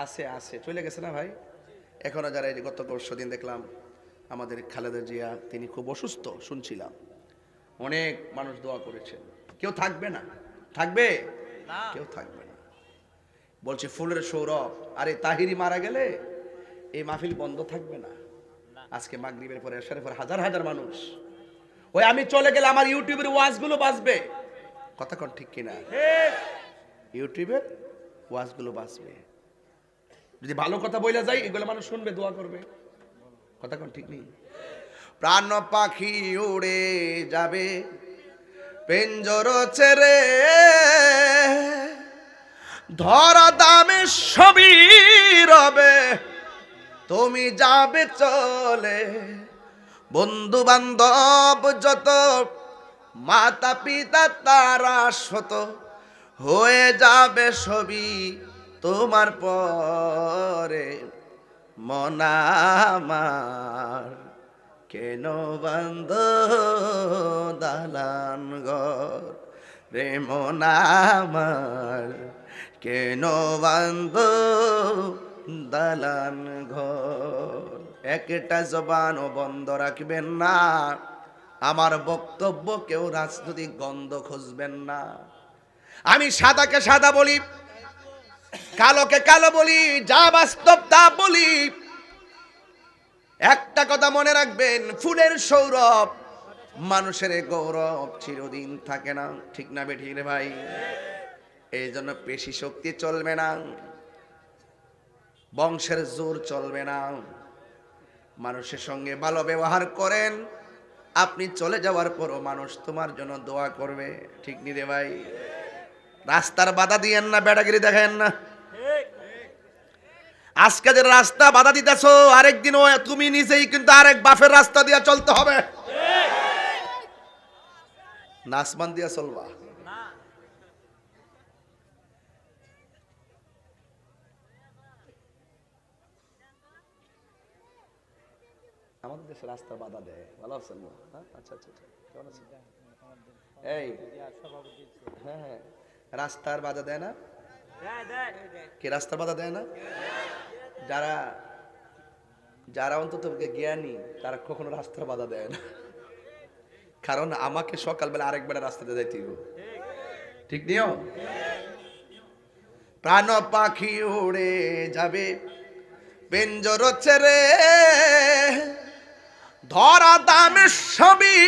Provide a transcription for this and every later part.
আছে আছে, চলে গেছে না ভাই? এখনো যারা, এই যে গত পরশুদিন দেখলাম আমাদের খালেদা জিয়া, তিনি খুব অসুস্থ শুনছিলাম, অনেক মানুষ দোয়া করেছেন। কেউ থাকবে না? থাকবে না, কেউ থাকবে না। বলছে ফুলের সৌরভ, আরে তাহিরি মারা গেলে এই মাহফিল বন্ধ থাকবে না। আজকে মাগরিবের পরে এশারের পর হাজার হাজার মানুষ, ওই আমি চলে গেলে আমার ইউটিউবের ওয়াজগুলো বাজবে। কথা কোন ঠিক কিনা? ইউটিউবের ওয়াজগুলো বাজবে, যদি ভালো কথা বলে যায় এগুলো মানুষ শুনবে, দোয়া করবে। কথা কোন ঠিক নেই? প্রাণ পাখি উড়ে যাবে পেঞ্জর ছেড়ে, ধরা দামে সবই রবে, তুমি যাবে চলে। বন্ধু বান্ধব যত, মাতা পিতা তারা শত, হয়ে যাবে সবই তোমার পরে। মন আমার কেন বন্ধ দালান ঘর রে, মন আমার কেন বন্ধ দালান ঘর। একটা জবানও বন্ধ রাখবেন না, আমার বক্তব্য কেউ রাজনৈতিক গন্ধ খুঁজবেন না। আমি সাদাকে সাদা বলি, কালোকে কালো বলি, যা বাস্তব তা বলি। একটা কথা মনে রাখবেন, ফুলের সৌরভ মানুষের গৌরব চিরদিন থাকে না। ঠিক না বেঠিক রে ভাই? এই জন্য পেশি শক্তি চলবে না, বংশের জোর চলবে না। মানুষের সঙ্গে ভালো ব্যবহার করেন, আপনি চলে যাওয়ার পরও মানুষ তোমার জন্য দোয়া করবে। ঠিক নি রে ভাই? রাস্তার বাধা দিয়েন না, বেড়াগিরি দেখেন না। আজকে যে রাস্তা বাধা দিতেছো, আরেকদিন তুমি নিজেই কিন্তু আরেক বাফের রাস্তা দিয়ে চলতে হবে। নাসমান দিয়া চলবা? আমাদের দেশে রাস্তা বাধা দেয়। ভালো আছেন? আচ্ছা আচ্ছা, কেমন আছেন? এই হ্যাঁ হ্যাঁ, রাস্তার বাধা দেয় না? কে রাস্তার বাধা দেয় না? যারা যারা অন্তত জ্ঞানী তারা কখনো রাস্তার বাধা দেয় না। কারণ আমাকে সকালবেলা আরেকবার রাস্তাতে যাইতে হবে। ঠিক নিও? প্রাণ পাখি উড়ে যাবে পেঞ্জর ছেড়ে, ধরা দামে সবই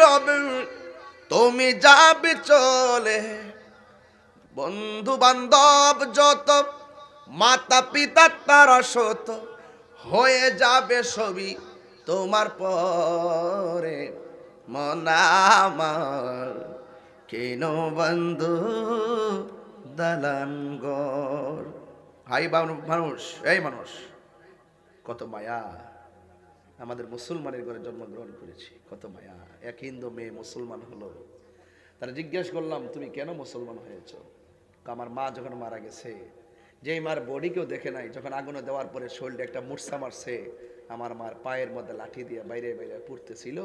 রবে, তুমি যাবে চলে। বন্ধু বান্ধব যত, মাতা পিতা তারা শত, হয়ে যাবে সবই তোমার পরে। মন আমার কেন বন্ধু দালান ঘর। হাই মানুষ, এই মানুষ, কত মায়া। আমাদের মুসলমানের ঘরে জন্মগ্রহণ করেছি, কত মায়া। এক হিন্দু মেয়ে মুসলমান হলো, তারা জিজ্ঞেস করলাম তুমি কেন মুসলমান হয়েছ? আমার মা যখন মারা গেছে, যেই মার বডি কেউ দেখে নাই, যখন আগুনে দেওয়ার পরে শরীরে একটা মূর্ছা মারছে, আমার মার পায়ের মধ্যে লাঠি দিয়ে বাইরে বাইরে পুড়তেছিল,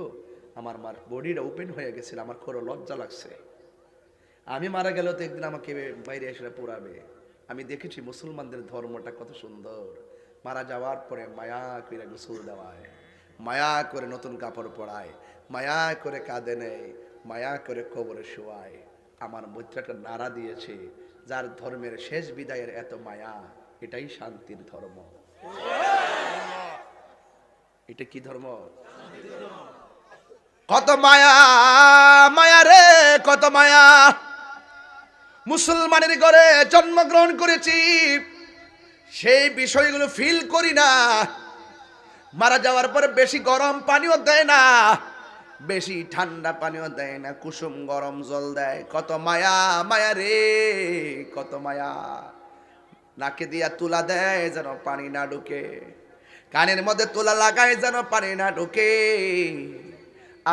আমার মার বডিটা ওপেন হয়ে গেছিল, আমার খোরো লজ্জা লাগছে। আমি মারা গেলেও তো একদিন আমাকে বাইরে এসে পোড়াবে। আমি দেখেছি মুসলমানদের ধর্মটা কত সুন্দর। মারা যাওয়ার পরে মায়া করে গোসল দেওয়ায়, মায়া করে নতুন কাপড় পরায়, মায়া করে কাঁদে নেয়, মায়া করে কবরে শোয়ায়। আমার মধ্যে একটা নাড়া দিয়েছে, যার ধর্মের শেষ বিদায়ের এত মায়া, এটাই শান্তির ধর্ম। এটা কি ধর্ম? কত মায়া, মায়া রে কত মায়া। মুসলমানের ঘরে জন্মগ্রহণ করেছি, সেই বিষয়গুলো ফিল করি না। মারা যাওয়ার পরে বেশি গরম পানিও দেয় না, বেশি ঠান্ডা পানিও দেয় না, কুসুম গরম জল দেয়। কত মায়া, মায়া রে কত মায়া। নাকে দিয়া তুলা দেয় যেন পানি না ঢুকে, কানের মধ্যে তুলা লাগায় যেন পানি না ঢুকে।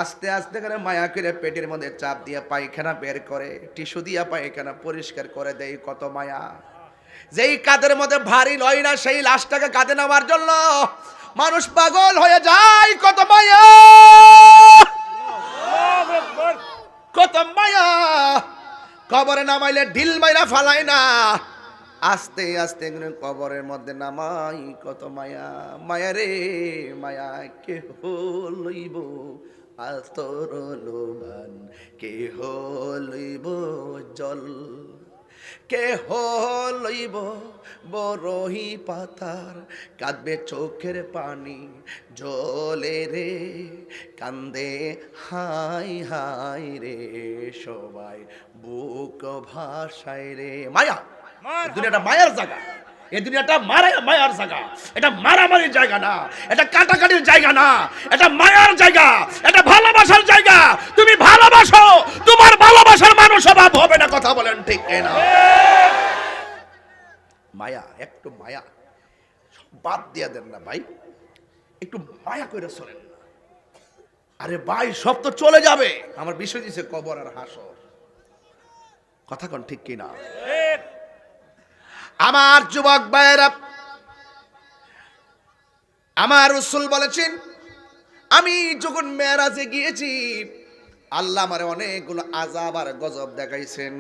আস্তে আস্তে করে মায়া করে পেটের মধ্যে চাপ দিয়ে পায়খানা বের করে, টিস্যু দিয়া পায়খানা পরিষ্কার করে দেয়। কত মায়া। যেই কাঁধের মধ্যে ভারী লয় না, সেই লাশটাকে কাঁধে নেওয়ার জন্য মানুষ পাগল হয়ে যায়। কত মায়া, কত মায়া। কবরে নামাইলে ঢিল মাইরা ফালায় না, আস্তে আস্তে কবরের মধ্যে নামাই, কত মায়া, মায়া রে মায়া, কে লইব আতর লোবান, কে লইব জল, কে লইব বরহি পাতার, কাঁদবে চোখের পানি জলে রে, কান্দে হাই হাই রে, সবাই বুক ভাসায় রে। মায়া, দুনিয়াটা মায়ার জায়গা, এই দুনিয়াটা মায়ার জায়গা, এটা মারামারির জায়গা না, এটা কাটাকাটির জায়গা না, এটা মায়ার জায়গা, এটা ভালোবাসার জায়গা। তুমি ভালোবাসো, তোমার ভালোবাসার মানুষ অভাব হবে না, কথা বলেন ঠিক না? মায়া, একটু মায়া বাদ দিয়ে দেন না ভাই, একটু মায়া করে চলেন না। আরে ভাই সব তো চলে যাবে, আমার বিষয় দিছে কবর আর হাসর, কথা কোন ঠিক কিনা? আমার যুবক ভাইয়েরা, আমার রাসূল বলেছেন, আমি যখন মেরাজে গিয়েছি আল্লাহ আমারে অনেকগুলো আযাব আর গজব দেখাইছেন।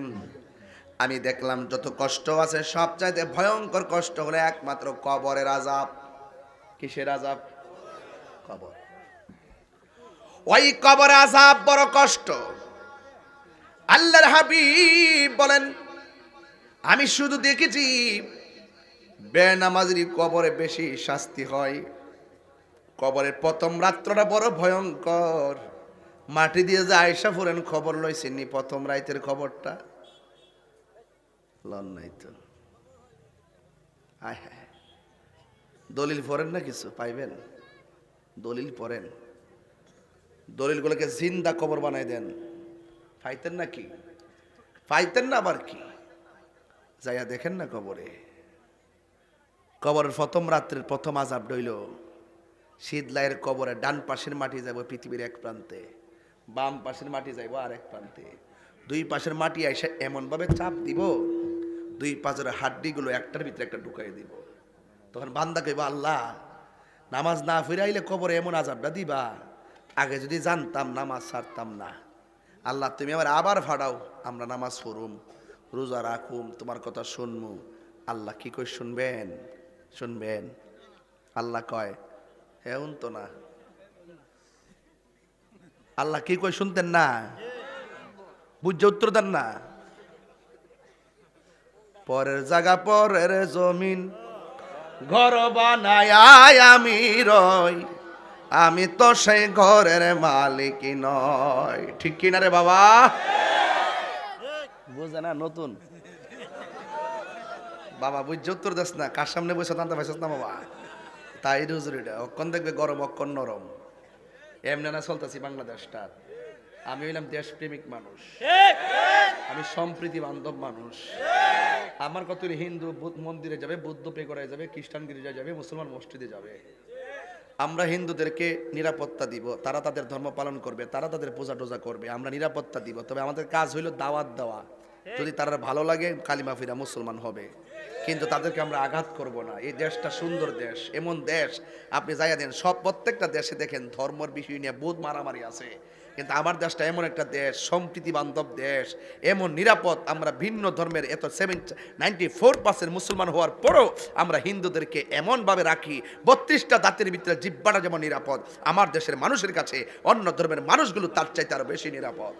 আমি দেখলাম যত কষ্ট আছে সবচাইতে ভয়ঙ্কর কষ্ট হলো একমাত্র কবরের আযাব। কিসের আযাব? কবর। ওই কবর আযাব বড় কষ্ট। আল্লাহর হাবিব বলেন, আমি শুধু দেখেছি বেনামাজির কবরে বেশি শাস্তি হয়। কবরের প্রথম রাত্রটা বড় ভয়ঙ্কর। মাটি দিয়ে যে আয়েশা ফুরেন খবর লইছেনি প্রথম রাতের খবরটা? লন নাই তো। আয় হ্যাঁ, দলিল পড়েন না, কিছু পাইবেন? দলিল পড়েন, দলিলগুলোকে জিন্দা কবর বানাই দেন। পাইতেন না কি? পাইতেন না আবার কি? যাইয়া দেখেন না কবরে। কবরের প্রথম রাত্রের প্রথম আযাব হইল শীতলাইয়ের কবরে ডান পাশের মাটি যাইব পৃথিবীর এক প্রান্তে, বাম পাশের মাটি যাইব আর এক প্রান্তে। দুই পাশের মাটি এসে এমন ভাবে চাপ দিব, দুই পাশের হাড্ডিগুলো একটার ভিতরে একটা ঢুকাই দিব। তখন বান্দা কইবা, আল্লাহ নামাজ না ফিরাইলে কবরে এমন আযাবটা দিবা, আগে যদি জানতাম নামাজ ছাড়তাম না। আল্লাহ তুমি আবার ফাড়াও, আমরা নামাজ পড়ুম, রোজা রাখুম, তোমার কথা শুনমু। আল্লাহ কি কই শুনবেন? শুনবেন? আল্লাহ কয় হেউন তো না। আল্লাহ কি কই শুনতেন না? বুঝে উত্তর দেন না। পরের জায়গা পরের জমিন ঘর বানায় আমি রই, আমি তো সেই ঘরের মালিক নয়। ঠিক কিনা রে বাবা? বুঝে না? নতুন বাবা বুঝে উত্তর দেস না, কার সামনে বসে জানতে পারছিস না বাবা? তাই রুজুরিটা অক্ষণ দেখবে গরম অক্ষণ নরম। এমনি না চলতেছি বাংলাদেশটা। আমি হইলাম দেশপ্রেমিক মানুষ, আমি সম্প্রীতি বান্ধব মানুষ। আমার কত হিন্দু মন্দিরে যাবে, বৌদ্ধ পে করায় যাবে, খ্রিস্টান গির্জা যাবে, মুসলমান মসজিদে যাবে। আমরা হিন্দুদেরকে নিরাপত্তা দিব, তারা তাদের ধর্ম পালন করবে, তারা তাদের পূজা টোজা করবে, আমরা নিরাপত্তা দিব। তবে আমাদের কাজ হইল দাওয়াত দেওয়া। যদি তারা ভালো লাগে কালিমা ফিরা মুসলমান হবে, কিন্তু তাদেরকে আমরা আঘাত করব না। এই দেশটা সুন্দর দেশ, এমন দেশ আপনি যাইয়া দেন সব প্রত্যেকটা দেশে দেখেন ধর্মের বিষয় নিয়ে বহুত মারামারি আছে, কিন্তু আমার দেশটা এমন একটা দেশ, সম্প্রীতি বান্ধব দেশ, এমন নিরাপদ। আমরা ভিন্ন ধর্মের এত 94% মুসলমান হওয়ার পরও আমরা হিন্দুদেরকে এমনভাবে রাখি, 32টা জাতির ভিতরে জিব্বাটা যেমন নিরাপদ, আমার দেশের মানুষের কাছে অন্য ধর্মের মানুষগুলো তার চাইতে আরো বেশি নিরাপদ।